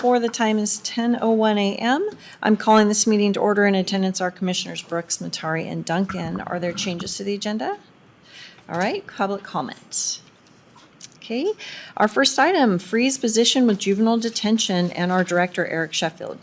2024. The time is 10:01 a.m. I'm calling this meeting to order. In attendance are Commissioners Brooks, Matari, and Duncan. Are there changes to the agenda? All right, public comments. Okay, our first item, freeze position with juvenile detention, and our director, Eric Sheffield.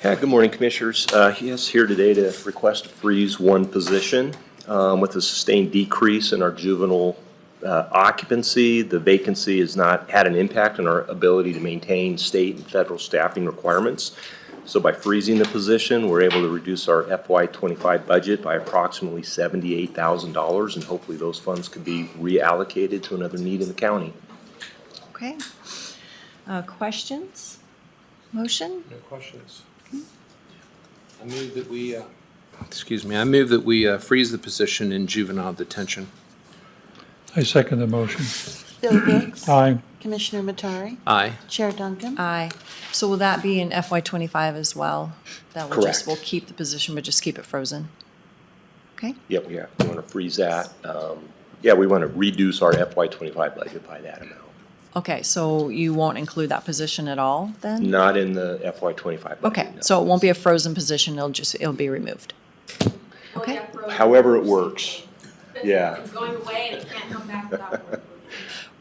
Yeah, good morning, Commissioners. Yes, here today to request to freeze one position with a sustained decrease in our juvenile occupancy. The vacancy has not had an impact on our ability to maintain state and federal staffing requirements. So by freezing the position, we're able to reduce our FY25 budget by approximately $78,000, and hopefully those funds can be reallocated to another need in the county. Okay. Questions? Motion? No questions. I move that we, I move that we freeze the position in juvenile detention. I second the motion. Bill Brooks. Aye. Commissioner Matari. Aye. Chair Duncan. Aye. So will that be in FY25 as well? That will Correct. we'll keep the position, but just keep it frozen? Okay. Yep, yeah, we want to freeze that. Yeah, we want to reduce our FY25 budget by that amount. Okay, so you won't include that position at all then? Not in the FY25 budget. Okay, no. so it won't be a frozen position, it'll be removed. Okay. However it works, yeah. It's going away and it can't come back without work.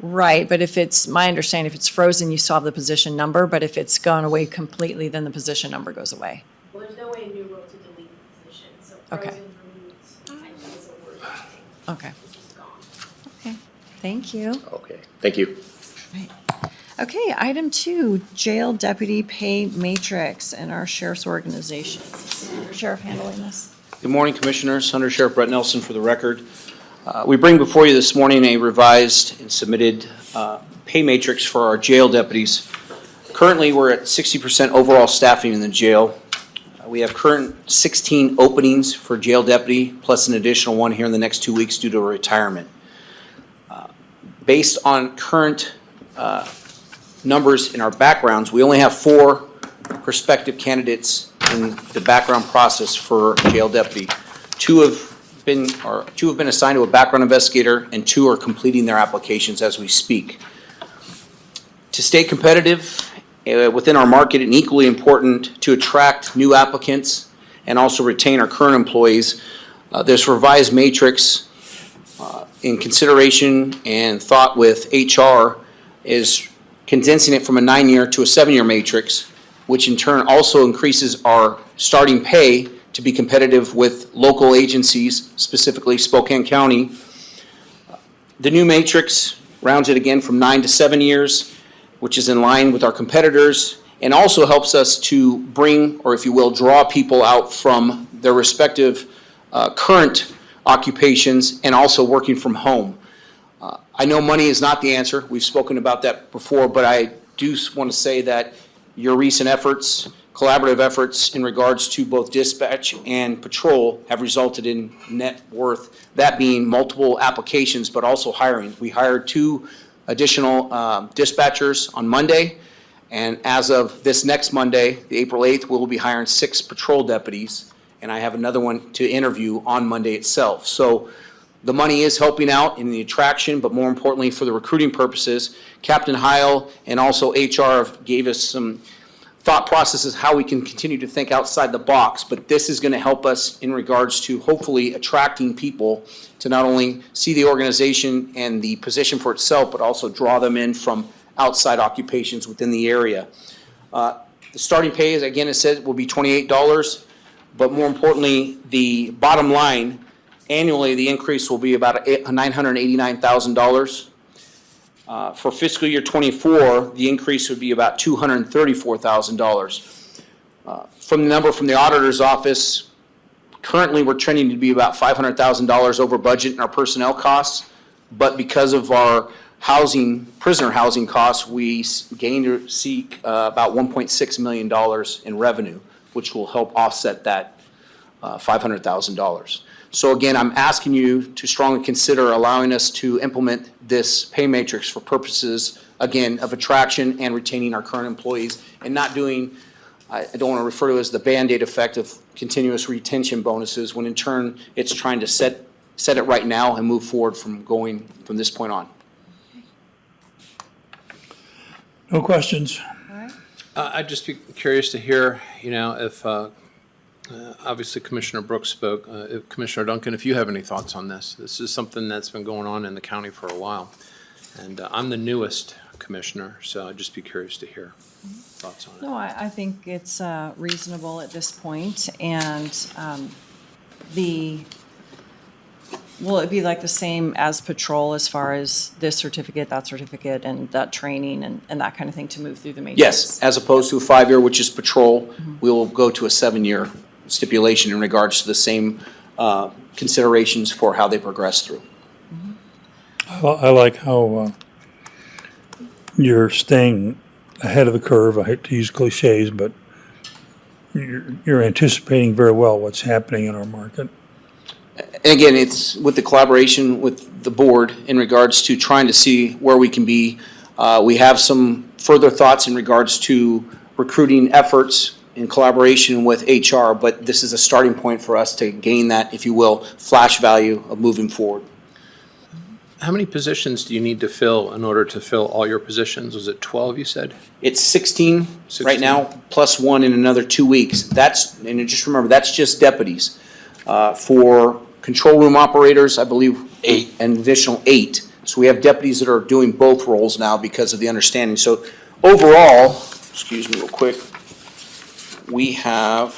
Right, but if it's, my understanding, if it's frozen, you still have the position number, but if it's gone away completely, then the position number goes away. Well, there's no way in New World to delete the position, so Okay. frozen removes, I think is a word thing. Okay, It's just gone. okay, thank you. Okay, thank you. Right. Okay, item 2, jail deputy pay matrix and our sheriff's organizations. Is Sheriff handling this? Good morning, Commissioners. Under Sheriff Brett Nelson for the record. We bring before you this morning a revised and submitted pay matrix for our jail deputies. Currently, we're at 60% overall staffing in the jail. We have current 16 openings for jail deputy, plus an additional one here in the next 2 weeks due to a retirement. Based on current numbers in our backgrounds, we only have 4 prospective candidates in the background process for jail deputy. Two have been assigned to a background investigator, and 2 are completing their applications as we speak. To stay competitive within our market, and equally important to attract new applicants and also retain our current employees, this revised matrix in consideration and thought with HR is condensing it from a 9-year to a 7-year matrix, which in turn also increases our starting pay to be competitive with local agencies, specifically Spokane County. The new matrix rounds it again from 9 to 7 years, which is in line with our competitors, and also helps us to bring, or if you will, draw people out from their respective current occupations and also working from home. I know money is not the answer. We've spoken about that before, but I do want to say that your recent efforts, collaborative efforts in regards to both dispatch and patrol have resulted in net worth, that being multiple applications, but also hiring. We hired 2 additional dispatchers on Monday, and as of this next Monday, the April 8th, we'll be hiring 6 patrol deputies, and I have another one to interview on Monday itself. So the money is helping out in the attraction, but more importantly for the recruiting purposes, Captain Heil and also HR gave us some thought processes how we can continue to think outside the box, but this is going to help us in regards to hopefully attracting people to not only see the organization and the position for itself, but also draw them in from outside occupations within the area. The starting pay, as again it said, will be $28, but more importantly, the bottom line, annually the increase will be about $989,000. For fiscal year 24, the increase would be about $234,000. From the number from the auditor's office, currently we're trending to be about $500,000 over budget in our personnel costs, but because of our prisoner housing costs, we gain to seek about $1.6 million in revenue, which will help offset that $500,000. So again, I'm asking you to strongly consider allowing us to implement this pay matrix for purposes, again, of attraction and retaining our current employees, and not doing, I don't want to refer to it as the Band-Aid effect of continuous retention bonuses, when in turn it's trying to set it right now and move forward from this point on. No questions. All right. I'd just be curious to hear, if, obviously Commissioner Brooks spoke, if Commissioner Duncan, if you have any thoughts on this. This is something that's been going on in the county for a while. And I'm the newest commissioner, so I'd just be curious to hear thoughts on it. No, I think it's reasonable at this point, and will it be like the same as patrol as far as this certificate, and that training and that kind of thing to move through the matrix? Yes, as opposed to a 5-year, which is patrol, we will go to a 7-year stipulation in regards to the same considerations for how they progress through. I like how you're staying ahead of the curve. I hate to use cliches, but you're anticipating very well what's happening in our market. And again, it's with the collaboration with the board in regards to trying to see where we can be. We have some further thoughts in regards to recruiting efforts in collaboration with HR, but this is a starting point for us to gain that, if you will, flash value of moving forward. How many positions do you need to fill in order to fill all your positions? Was it 12, you said? It's 16 right 16. now, plus one in another 2 weeks. And just remember, that's just deputies. For control room operators, I believe 8, an additional 8. So we have deputies that are doing both roles now because of the understanding. So overall, excuse me real quick, we have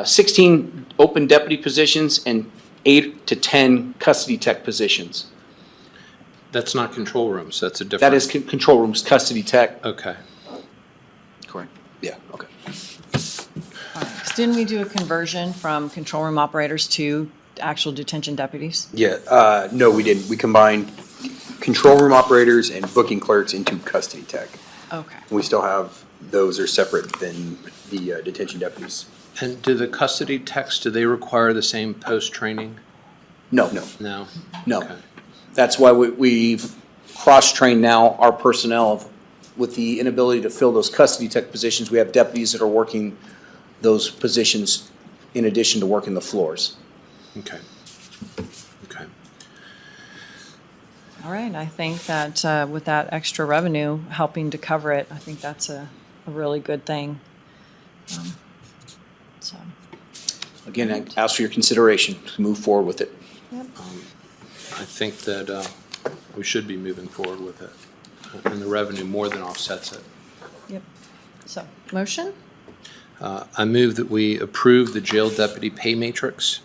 16 open deputy positions and 8 to 10 custody tech positions. That's not control rooms, that's a different. That is control rooms, custody tech. Okay. Correct. Yeah, okay. So didn't we do a conversion from control room operators to actual detention deputies? Yeah, no, we didn't. We combined control room operators and booking clerks into custody tech. Okay. We still have, those are separate than the detention deputies. And do the custody techs, do they require the same post-training? No, No? no. Okay. That's why we've cross-trained now our personnel with the inability to fill those custody tech positions. We have deputies that are working those positions in addition to working the floors. Okay. Okay. All right, I think that with that extra revenue helping to cover it, I think that's a really good thing. So, Again, I ask for your consideration to move forward with it. I think that we should be moving forward with it. And the revenue more than offsets it. yep. So, motion? I move that we approve the jail deputy pay matrix.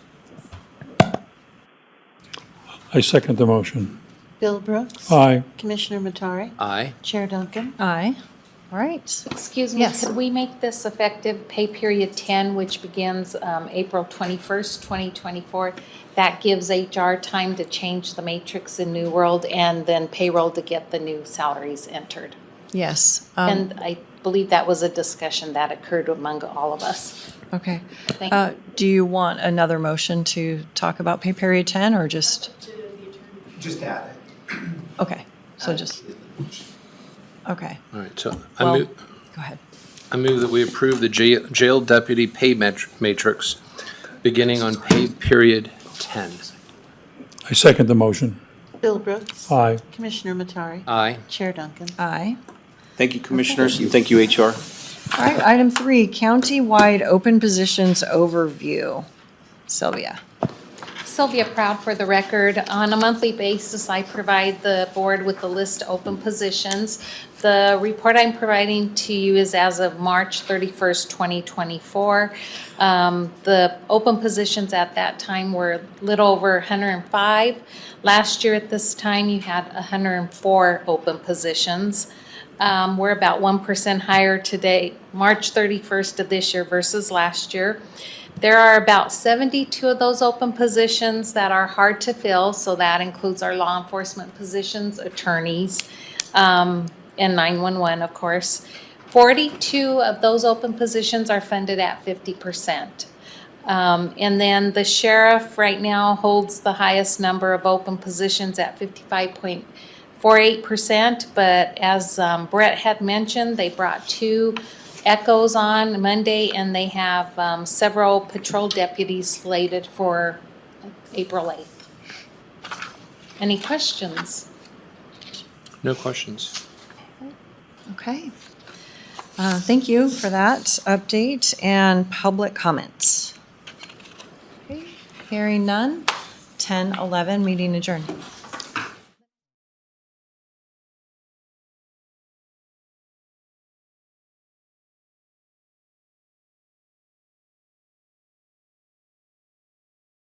I second the motion. Bill Brooks. Aye. Commissioner Matari. Aye. Chair Duncan. Aye. All right. Excuse me, Yes. could we make this effective pay period 10, which begins April 21st, 2024? That gives HR time to change the matrix in New World and then payroll to get the new salaries entered. Yes. And I believe that was a discussion that occurred among all of us. Okay. Thank you. Do you want another motion to talk about pay period 10 or just? Just add it. Okay, so just, okay, All right, so well, go ahead. I move that we approve the jail deputy pay matrix beginning on pay period 10. I second the motion. Bill Brooks. Aye. Commissioner Matari. Aye. Chair Duncan. Aye. Thank you, commissioners, and thank you, HR. All right, item 3, countywide open positions overview. Sylvia. Sylvia Proud for the record. On a monthly basis, I provide the board with the list of open positions. The report I'm providing to you is as of March 31st, 2024. The open positions at that time were a little over 105. Last year at this time, you had 104 open positions. We're about 1% higher today, March 31st of this year versus last year. There are about 72 of those open positions that are hard to fill, so that includes our law enforcement positions, attorneys, and 911, of course. 42 of those open positions are funded at 50%. And then the sheriff right now holds the highest number of open positions at 55.48%, but as Brett had mentioned, they brought 2 Echoes on Monday, and they have several patrol deputies slated for April 8th. Any questions? No questions. Okay. Thank you for that update and public comments. Okay, hearing none, 10:11, meeting adjourned.